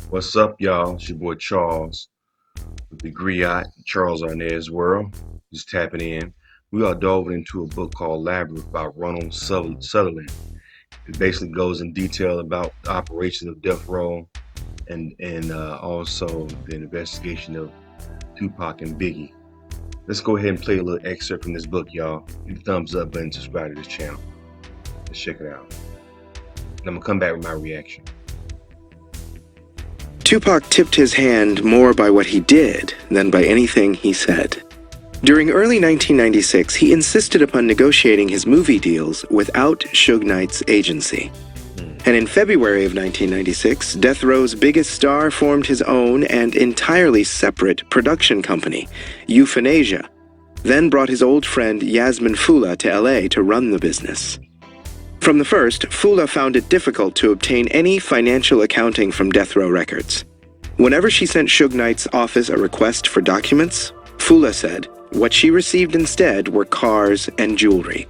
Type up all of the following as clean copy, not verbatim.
What's up, y'all? It's your boy Charles with the Griot, Charles Arnaz World. Just tapping in. We are delving into a book called Labyrinth by Ronald Sutherland. It basically goes in detail about the operations of death row and also the investigation of Tupac and Biggie. Let's go ahead and play a little excerpt from this book, y'all. Hit the thumbs up button, subscribe to this channel. Let's check it out. And I'm gonna come back with my reaction. Tupac tipped his hand more by what he did than by anything he said. During early 1996, he insisted upon negotiating his movie deals without Suge Knight's agency. And in February of 1996, Death Row's biggest star formed his own and entirely separate production company, Euthanasia, then brought his old friend Yasmin Fula to LA to run the business. From the first, Fula found it difficult to obtain any financial accounting from Death Row Records. Whenever she sent Suge Knight's office a request for documents, Fula said what she received instead were cars and jewelry.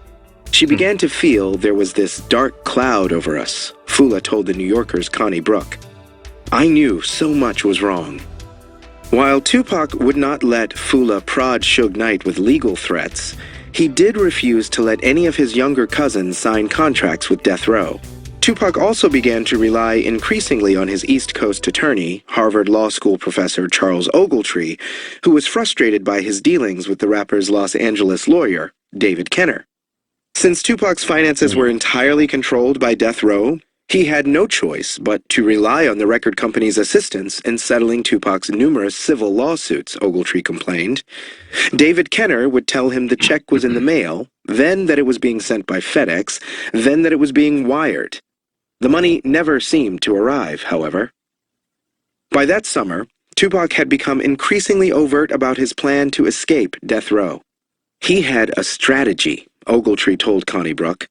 She began to feel there was this dark cloud over us, Fula told the New Yorker's Connie Brook. I knew so much was wrong. While Tupac would not let Fula prod Suge Knight with legal threats, he did refuse to let any of his younger cousins sign contracts with Death Row. Tupac also began to rely increasingly on his East Coast attorney, Harvard Law School professor Charles Ogletree, who was frustrated by his dealings with the rapper's Los Angeles lawyer, David Kenner. Since Tupac's finances were entirely controlled by Death Row, he had no choice but to rely on the record company's assistance in settling Tupac's numerous civil lawsuits, Ogletree complained. David Kenner would tell him the check was in the mail, then that it was being sent by FedEx, then that it was being wired. The money never seemed to arrive, however. By that summer, Tupac had become increasingly overt about his plan to escape Death Row. He had a strategy, Ogletree told Connie Brook.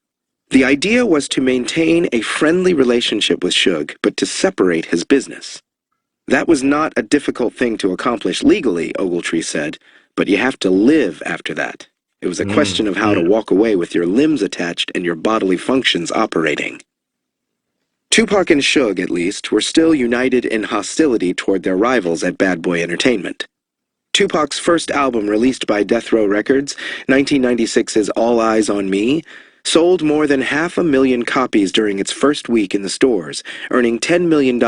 The idea was to maintain a friendly relationship with Suge, but to separate his business. That was not a difficult thing to accomplish legally, Ogletree said, but you have to live after that. It was a question of how to walk away with your limbs attached and your bodily functions operating. Tupac and Suge, at least, were still united in hostility toward their rivals at Bad Boy Entertainment. Tupac's first album released by Death Row Records, 1996's All Eyes on Me, sold more than 500,000 copies during its first week in the stores, earning $10 million,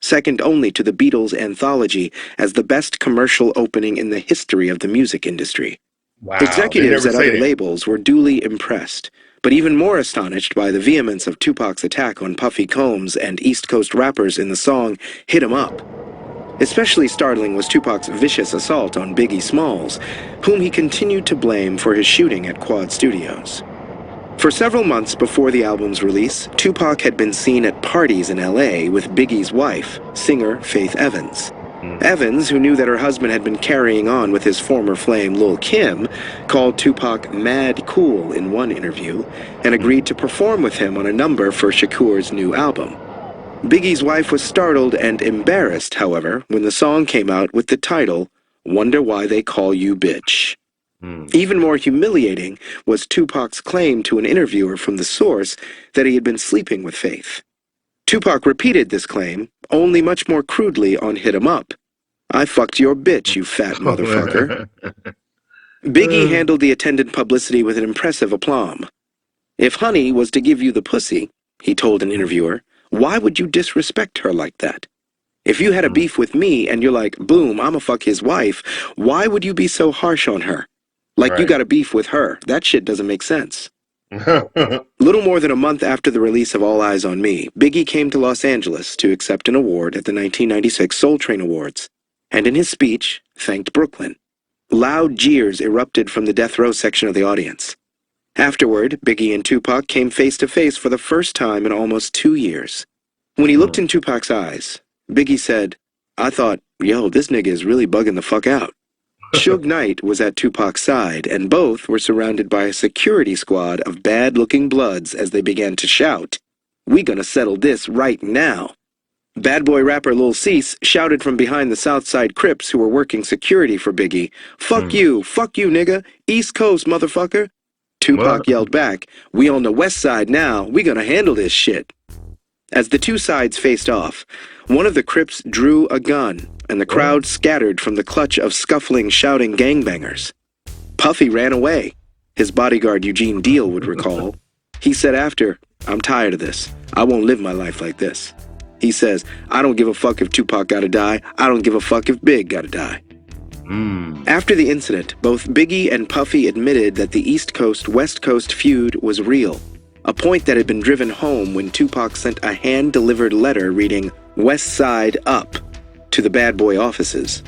second only to the Beatles' anthology as the best commercial opening in the history of the music industry. Wow, Executives at other labels were duly impressed, but even more astonished by the vehemence of Tupac's attack on Puffy Combs and East Coast rappers in the song Hit 'Em Up. Especially startling was Tupac's vicious assault on Biggie Smalls, whom he continued to blame for his shooting at Quad Studios. For several months before the album's release, Tupac had been seen at parties in LA with Biggie's wife, singer Faith Evans. Evans, who knew that her husband had been carrying on with his former flame Lil' Kim, called Tupac mad cool in one interview and agreed to perform with him on a number for Shakur's new album. Biggie's wife was startled and embarrassed, however, when the song came out with the title, Wonder Why They Call You Bitch. Even more humiliating was Tupac's claim to an interviewer from The Source that he had been sleeping with Faith. Tupac repeated this claim, only much more crudely on Hit 'Em Up. I fucked your bitch, you fat motherfucker. Biggie handled the attendant publicity with an impressive aplomb. If Honey was to give you the pussy, he told an interviewer, why would you disrespect her like that? If you had a beef with me and you're like, boom, I'ma fuck his wife, why would you be so harsh on her? Like you got a beef with her. That shit doesn't make sense. Little more than a month after the release of All Eyes on Me, Biggie came to Los Angeles to accept an award at the 1996 Soul Train Awards, and in his speech, thanked Brooklyn. Loud jeers erupted from the Death Row section of the audience. Afterward, Biggie and Tupac came face to face for the first time in almost 2 years. When he looked in Tupac's eyes, Biggie said, I thought, yo, this nigga is really bugging the fuck out. Suge Knight was at Tupac's side, and both were surrounded by a security squad of bad-looking bloods as they began to shout, we gonna settle this right now. Bad boy rapper Lil Cease shouted from behind the Southside Crips who were working security for Biggie, fuck you, nigga, East Coast, motherfucker. Tupac yelled back, we on the west side now, we gonna handle this shit. As the two sides faced off, one of the Crips drew a gun, and the What? crowd scattered from the clutch of scuffling, shouting gangbangers. Puffy ran away. His bodyguard Eugene Deal would recall. He said after, "I'm tired of this. I won't live my life like this." He says, "I don't give a fuck if Tupac gotta die. I don't give a fuck if Big gotta die." Mm. After the incident, both Biggie and Puffy admitted that the East Coast-West Coast feud was real, a point that had been driven home when Tupac sent a hand-delivered letter reading "West Side Up" to the Bad Boy offices.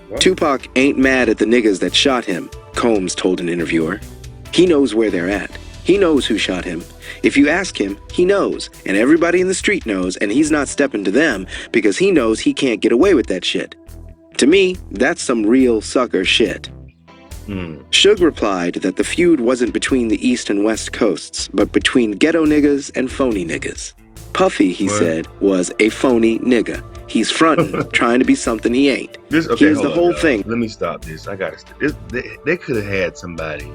What? Tupac ain't mad at the niggas that shot him, Combs told an interviewer. He knows where they're at. He knows who shot him. If you ask him, he knows, and everybody in the street knows, and he's not stepping to them because he knows he can't get away with that shit. To me, that's some real sucker shit. Suge replied that the feud wasn't between the East and West Coasts, but between ghetto niggas and phony niggas. Puffy, he said, was a phony nigga. He's frontin', trying to be something he ain't. Here's the whole thing. Let me stop this. I gotta. They could have had somebody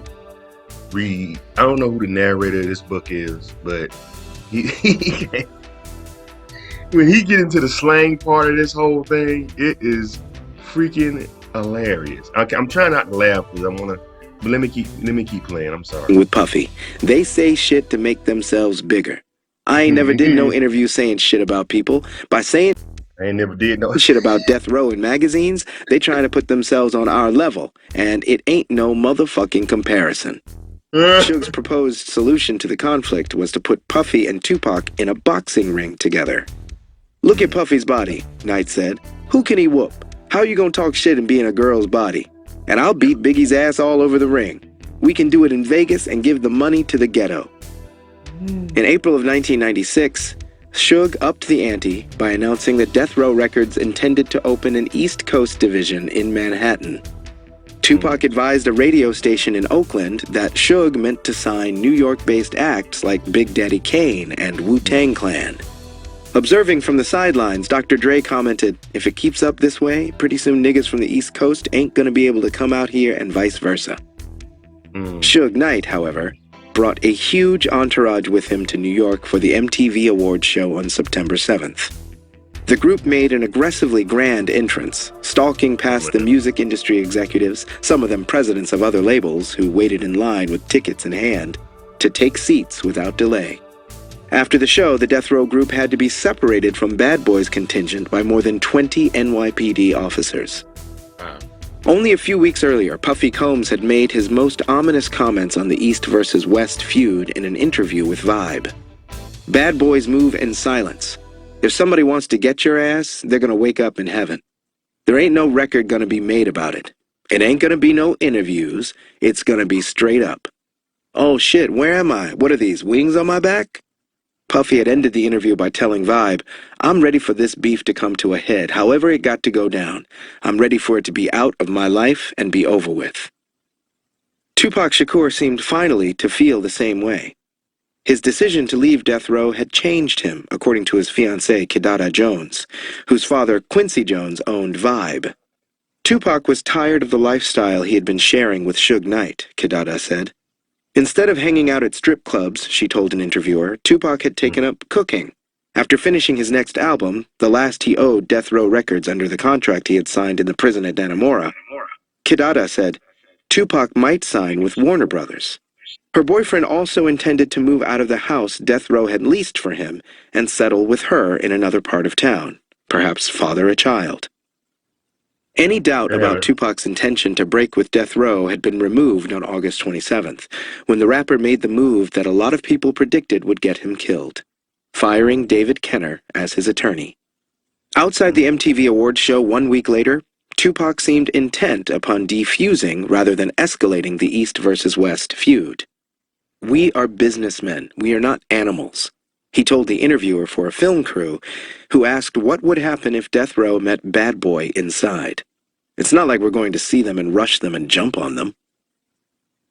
read. I don't know who the narrator of this book is, but he when he get into the slang part of this whole thing, it is freaking hilarious. Okay, I'm trying not to laugh because I wanna. But let me keep playing. I'm sorry. With Puffy, they say shit to make themselves bigger. I ain't never did no interview saying shit about people. By saying I ain't never did no shit about death row in magazines, they trying to put themselves on our level, and it ain't no motherfucking comparison. Suge's proposed solution to the conflict was to put Puffy and Tupac in a boxing ring together. "Look at Puffy's body," Knight said. "Who can he whoop? How you gonna talk shit and be in a girl's body? And I'll beat Biggie's ass all over the ring. We can do it in Vegas and give the money to the ghetto." In April of 1996, Suge upped the ante by announcing that Death Row Records intended to open an East Coast division in Manhattan. Tupac advised a radio station in Oakland that Suge meant to sign New York-based acts like Big Daddy Kane and Wu-Tang Clan. Observing from the sidelines, Dr. Dre commented, "If it keeps up this way, pretty soon niggas from the East Coast ain't gonna be able to come out here and vice versa." Suge Knight, however, brought a huge entourage with him to New York for the MTV Awards show on September 7th. The group made an aggressively grand entrance, stalking past the music industry executives, some of them presidents of other labels who waited in line with tickets in hand, to take seats without delay. After the show, the Death Row group had to be separated from Bad Boy's contingent by more than 20 NYPD officers. Only a few weeks earlier, Puffy Combs had made his most ominous comments on the East versus West feud in an interview with Vibe. "Bad boys move in silence. If somebody wants to get your ass, they're gonna wake up in heaven. There ain't no record gonna be made about it. It ain't gonna be no interviews. It's gonna be straight up. Oh shit, where am I? What are these, wings on my back?" Puffy had ended the interview by telling Vibe, "I'm ready for this beef to come to a head, however it got to go down. I'm ready for it to be out of my life and be over with." Tupac Shakur seemed finally to feel the same way. His decision to leave Death Row had changed him, according to his fiancée, Kidada Jones, whose father, Quincy Jones, owned Vibe. Tupac was tired of the lifestyle he had been sharing with Suge Knight, Kidada said. Instead of hanging out at strip clubs, she told an interviewer, Tupac had taken up cooking. After finishing his next album, the last he owed Death Row Records under the contract he had signed in the prison at Dannemora, Kidada said, Tupac might sign with Warner Brothers. Her boyfriend also intended to move out of the house Death Row had leased for him and settle with her in another part of town, perhaps father a child. Any doubt about Tupac's intention to break with Death Row had been removed on August 27th, when the rapper made the move that a lot of people predicted would get him killed, firing David Kenner as his attorney. Outside the MTV Awards show 1 week later, Tupac seemed intent upon defusing rather than escalating the East versus West feud. "We are businessmen. We are not animals," he told the interviewer for a film crew, who asked what would happen if Death Row met Bad Boy inside. "It's not like we're going to see them and rush them and jump on them."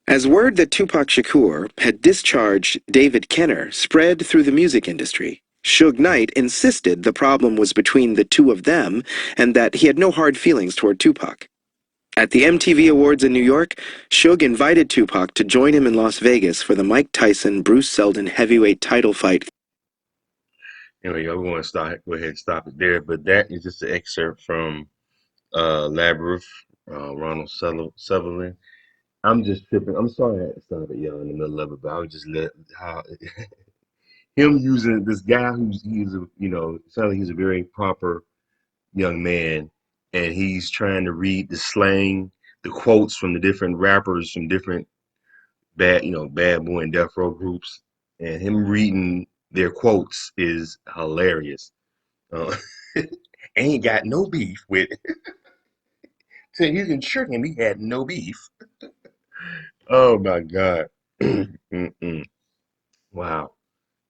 As word that Tupac Shakur had discharged David Kenner spread through the music industry, Suge Knight insisted the problem was between the two of them and that he had no hard feelings toward Tupac. At the MTV Awards in New York, Suge invited Tupac to join him in Las Vegas for the Mike Tyson-Bruce Seldon heavyweight title fight. Anyway, I want to start. Go ahead and stop it there. But that is just an excerpt from Labyrinth, Sutherland. I'm just tripping. I'm sorry I had to stop it, y'all, in the middle of it, but I was just let how him using this guy he's a sounds like he's a very proper young man, and he's trying to read the slang, the quotes from the different rappers from different bad boy and death row groups, and him reading their quotes is hilarious. Uh, ain't got no beef with. So he's ensuring him he had no beef. Oh my God. Mm-mm. Wow.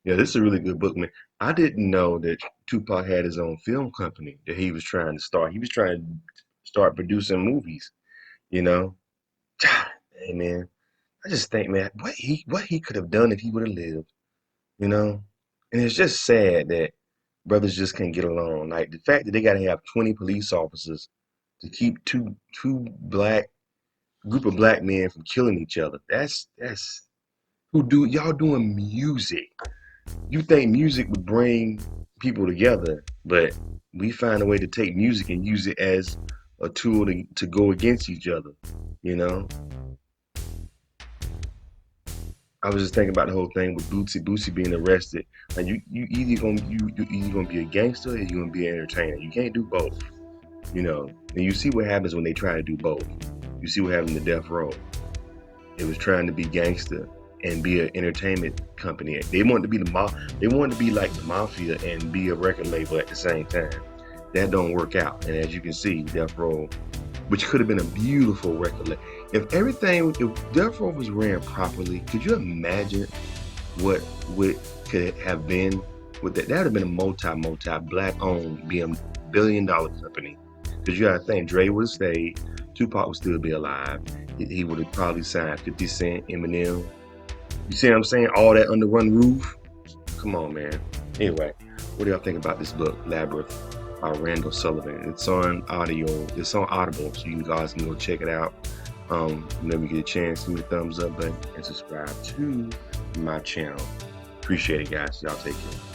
Yeah, this is a really good book, man. I didn't know that Tupac had his own film company that he was trying to start. He was trying to start producing movies, you know. Hey man, I just think, man, what he could have done if he would have lived, you know. And it's just sad that brothers just can't get along. Like the fact that they got to have 20 police officers to keep two black group of black men from killing each other. That's who do y'all doing music. You think music would bring people together, but we find a way to take music and use it as a tool to go against each other. You know, I was just thinking about the whole thing with Bootsy being arrested. Like you either gonna be a gangster or you gonna be an entertainer. You can't do both. You know, and you see what happens when they try to do both. You see what happened to Death Row. It was trying to be gangster and be an entertainment company. They wanted to be they wanted to be like the mafia and be a record label at the same time. That don't work out. And as you can see, Death Row, which could have been a beautiful record label. If Death Row was ran properly, could you imagine what could have been with that? That would have been a multi black owned billion-dollar company. Because you gotta think, Dre would have stayed, Tupac would still be alive. He would have probably signed 50 Cent, Eminem. You see what I'm saying? All that under one roof. Come on, man. Anyway, what do y'all think about this book, Labyrinth by Randall Sullivan? It's on audio. It's on Audible, so you guys can go check it out. Whenever you get a chance, give me a thumbs up button and subscribe to my channel. Appreciate it, guys. Y'all take care.